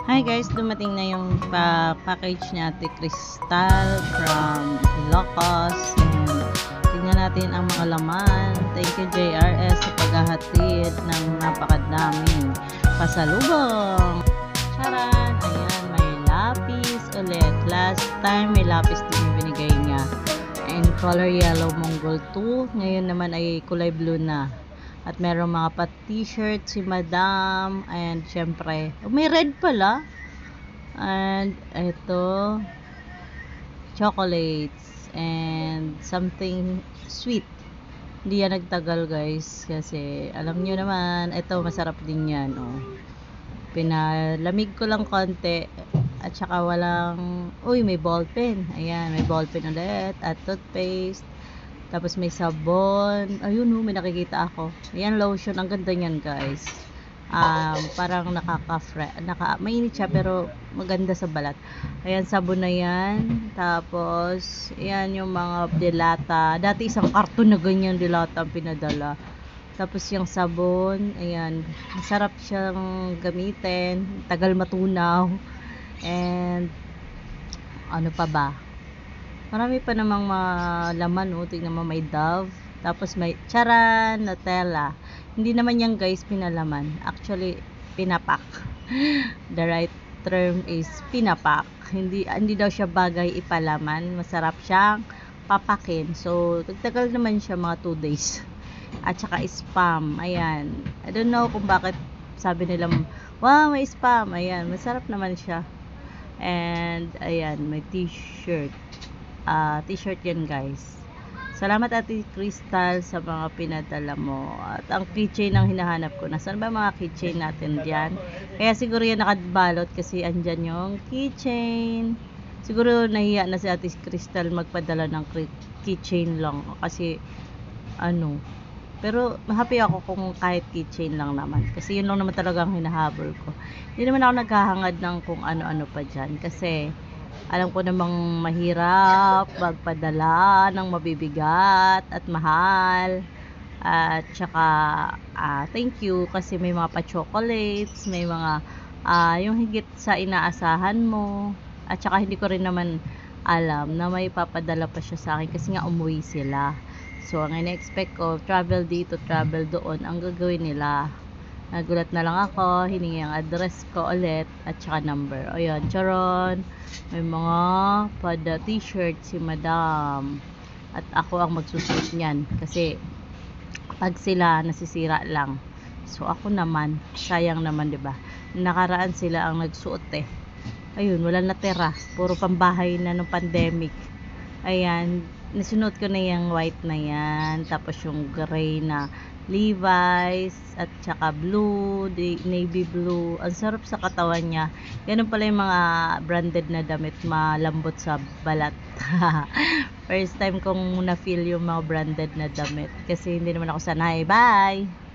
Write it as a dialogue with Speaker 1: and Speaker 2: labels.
Speaker 1: Hi guys, dumating na yung package ni Ate Crystal from Ilocos. And tingnan natin ang mga laman. Thank you JRS sa paghahatid ng napakadaming pasalubong. Charan! Ayan, may lapis ulit. Last time may lapis din yung binigay niya. And color yellow Mongol 2. Ngayon naman ay kulay blue na. At merong mga t-shirt si Madam. And syempre, may red pala. And ito, chocolates. And something sweet. Hindi yan nagtagal guys. Kasi alam nyo naman, ito masarap din yan. Oh. Pinalamig ko lang konti. At saka walang, uy may ballpen. Ayan, may ballpen ulit. At toothpaste. Tapos may sabon. Ayun may nakikita ako. Ayan, lotion. Ang ganda niyan guys. Parang mainit siya pero maganda sa balat. Ayan, sabon na yan. Tapos, ayan yung mga dilata. Dati isang karton na ganyan dilata ang pinadala. Tapos yung sabon. Ayan, masarap siyang gamitin. Tagal matunaw. And, ano pa ba? Marami pa namang laman, tingnan mo, may Dove, tapos may charan, Nutella. Hindi naman yan guys pinalaman, actually pinapak. The right term is pinapak. Hindi daw siya bagay ipalaman, masarap siyang papakin. So tagtagal naman siya mga 2 days. At saka spam, ayan, I don't know kung bakit sabi nila wow may spam. Ayan, masarap naman siya. And ayan, may t-shirt. T-shirt yan guys. Salamat Ate Crystal sa mga pinadala mo. At ang keychain ang hinahanap ko. Nasaan ba mga keychain natin diyan? Kaya siguro yan nakabalot kasi andyan yung keychain. Siguro nahiya na si Ate Crystal magpadala ng keychain lang. Kasi pero happy ako kung kahit keychain lang naman. Kasi yun lang naman talaga ang hinahabol ko. Hindi naman ako naghahangad ng kung ano-ano pa dyan. Kasi alam ko namang mahirap magpadala ng mabibigat at mahal. At saka thank you kasi may mga pa-chocolates, may mga yung higit sa inaasahan mo. At saka hindi ko rin naman alam na may papadala pa siya sa akin kasi nga umuwi sila. So ang ina-expect ko, travel dito, travel doon, ang gagawin nila. Nagulat na lang ako, hiningi ang address ko ulit at saka number. Ayan, charon. May mga pada t-shirt si Madam. At ako ang magsusuot niyan kasi pag sila nasisira lang. So ako naman, sayang naman 'di ba? Nakaraan sila ang nagsuot eh. Ayun, wala natira. Puro pambahay na nung pandemic. Ayan, nasunuot ko na yung white na yan. Tapos yung gray na Levi's at saka blue, navy blue. Ang sarap sa katawan niya. Ganun pala yung mga branded na damit, malambot sa balat. First time kong na-feel yung mga branded na damit kasi hindi naman ako sanay. Bye!